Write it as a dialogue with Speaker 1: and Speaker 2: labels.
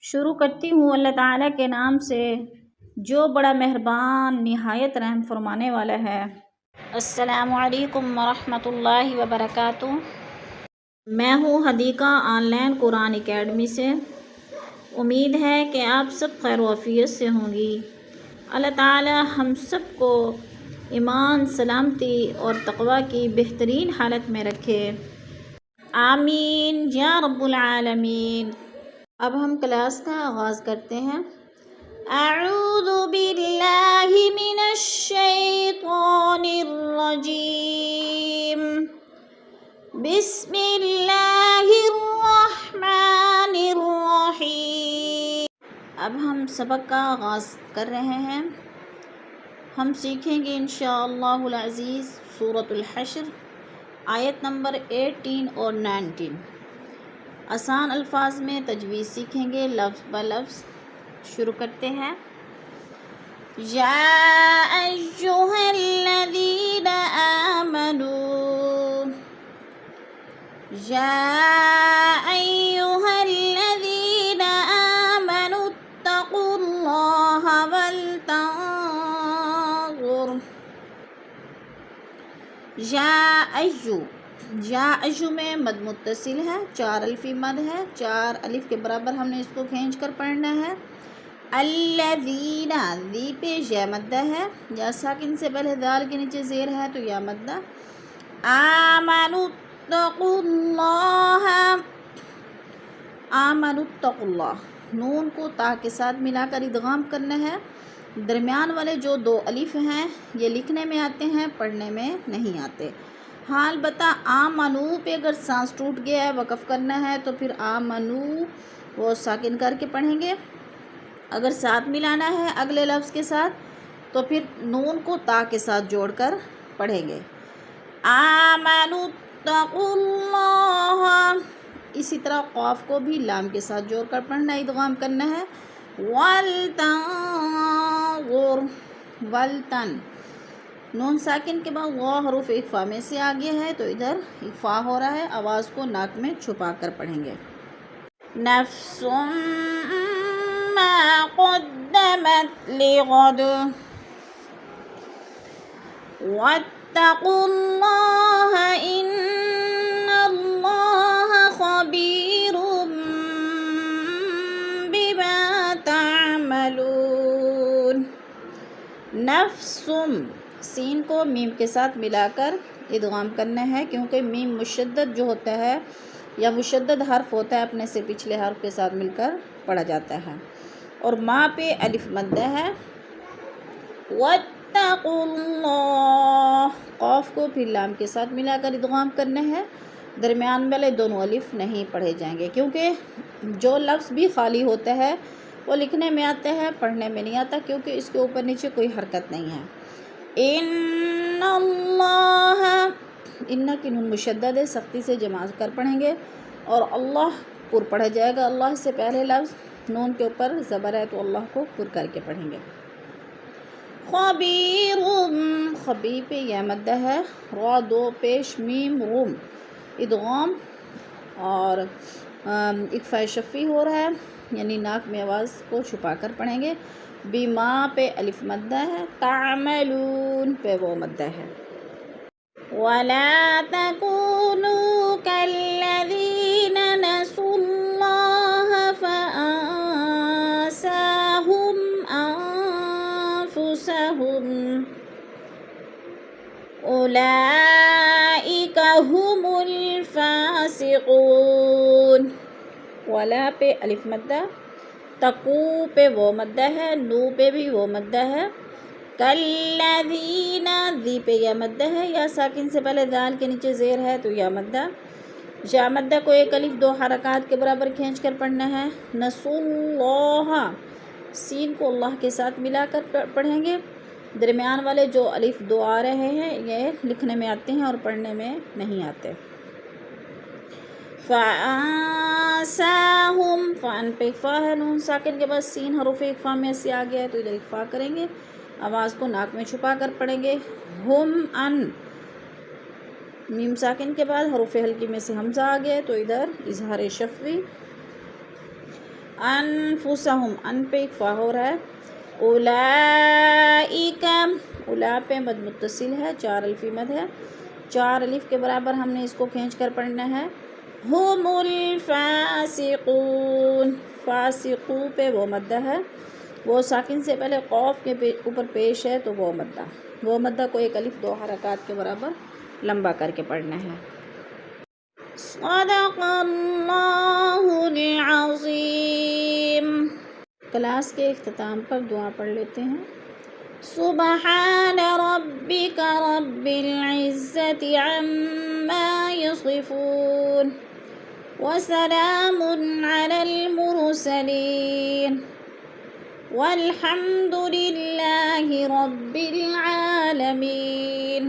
Speaker 1: شروع کرتی ہوں اللہ تعالیٰ کے نام سے جو بڑا مہربان نہایت رحم فرمانے والا ہے۔ السلام علیکم ورحمۃ اللہ وبرکاتہ۔ میں ہوں Hadiqa on line Quran academy سے۔ امید ہے کہ آپ سب خیر و عافیت سے ہوں گی۔ اللہ تعالیٰ ہم سب کو ایمان، سلامتی اور تقوی کی بہترین حالت میں رکھے، آمین یا رب العالمین۔ اب ہم کلاس کا آغاز کرتے ہیں۔ اعوذ باللہ من الشیطان الرجیم، بسم اللہ الرحمن الرحیم۔ اب ہم سبق کا آغاز کر رہے ہیں۔ ہم سیکھیں گے انشاءاللہ العزیز سورۃ الحشر آیت نمبر 18 اور 19۔ آسان الفاظ میں تجویز سیکھیں گے لفظ بہ لفظ۔ شروع کرتے ہیں۔ یا ایھا الذین آمنوا، یا ایھا الذین آمنوا اتقوا اللہ یا ایھو میں مد متصل ہے، 4 الفی مد ہے، 4 الف کے برابر ہم نے اس کو کھینچ کر پڑھنا ہے۔ الذین، ذی پہ یا مدہ ہے، یا ساکن سے پہلے دال کے نیچے زیر ہے تو یا مدہ۔ آمنوا اتقوا اللہ، آمنوا اتقوا اللہ، نون کو تا کے ساتھ ملا کر ادغام کرنا ہے۔ درمیان والے جو 2 الف ہیں یہ لکھنے میں آتے ہیں، پڑھنے میں نہیں آتے۔ ہاں البتہ آمنو پہ اگر سانس ٹوٹ گیا ہے، وقف کرنا ہے تو پھر آمنو وہ ساکن کر کے پڑھیں گے۔ اگر ساتھ ملانا ہے اگلے لفظ کے ساتھ تو پھر نون کو تا کے ساتھ جوڑ کر پڑھیں گے۔ آمنوا اتقوا اللہ، اسی طرح قاف کو بھی لام کے ساتھ جوڑ کر پڑھنا، ادغام کرنا ہے۔ ولتن، نون ساکن کے بعد غ حروف اخفا میں سے آگے ہے تو ادھر اخفا ہو رہا ہے، آواز کو ناک میں چھپا کر پڑھیں گے۔ نفس ما قدمت لغد، واتقوا اللہ ان اللہ خبیر بما تعملون۔ نفس، سین کو میم کے ساتھ ملا کر ادغام کرنا ہے، کیونکہ میم مشدد جو ہوتا ہے یا مشدد حرف ہوتا ہے اپنے سے پچھلے حرف کے ساتھ مل کر پڑھا جاتا ہے۔ اور ما پہ الف مدہ ہے۔ واتقوا اللہ، قاف کو پھر لام کے ساتھ ملا کر ادغام کرنا ہے، درمیان والے دونوں الف نہیں پڑھے جائیں گے، کیونکہ جو لفظ بھی خالی ہوتا ہے وہ لکھنے میں آتا ہے، پڑھنے میں نہیں آتا، کیونکہ اس کے اوپر نیچے کوئی حرکت نہیں ہے۔ ان اللہ، ان کی نون مشدد ہے، سختی سے جمع کر پڑھیں گے، اور اللہ پر پڑھا جائے گا۔ اللہ سے پہلے لفظ نون کے اوپر زبر ہے تو اللہ کو پر کر کے پڑھیں گے۔ خبیر، خبی پہ یا مدہ ہے، را 2 پیش میم روم ادغام اور اخفاء شفی ہو رہا ہے، یعنی ناک میں آواز کو چھپا کر پڑھیں گے۔ بما پہ الف مدہ ہے، تعملون پہ وہ مدہ ہے۔ ولا تکونوا کالذین نسوا اللہ فانساہم انفسہم اولئک هم الفاسقون۔ ولا پہ الف مدہ، تقو پہ وہ مدہ ہے، نو پہ بھی وہ مدہ ہے۔ کالذین، ذی پہ یا مدہ ہے، یا ساکن سے پہلے دال کے نیچے زیر ہے تو یا مدہ۔ یا مدہ کو 1 الف 2 حرکات کے برابر کھینچ کر پڑھنا ہے۔ نسوا اللہ، سین کو اللہ کے ساتھ ملا کر پڑھیں گے، درمیان والے جو الف 2 آ رہے ہیں یہ لکھنے میں آتے ہیں اور پڑھنے میں نہیں آتے۔ فانساہم، فان پہ اخفا ہے، نون ساکن کے بعد سین حروف اخفا میں سے آ گیا ہے تو ادھر اخفا کریں گے، آواز کو ناک میں چھپا کر پڑھیں گے۔ ہم ان، میم ساکن کے بعد حروف ہلکی میں سے حمزہ آ گیا تو ادھر اظہار شفوی۔ انفسہم، ان پہ ایک فا ہو رہا ہے، اولئک، اولا پہ مد متصل ہے، 4 الفی مد ہے، 4 الف کے برابر ہم نے اس کو کھینچ کر پڑھنا ہے، ہم الفاسقون، فاسقو پہ وہ مدہ ہے، وہ ساکن سے پہلے قوف کے اوپر پیش ہے تو وہ مدہ، وہ مدہ کو 1 الف 2 حرکات کے برابر لمبا کر کے پڑھنا ہے۔ صدق اللہ العظیم۔ کلاس کے اختتام پر دعا پڑھ لیتے ہیں۔ سبحان ربک رب العزت عما یصفون وسلام علی المرسلین والحمد للہ رب العالمین۔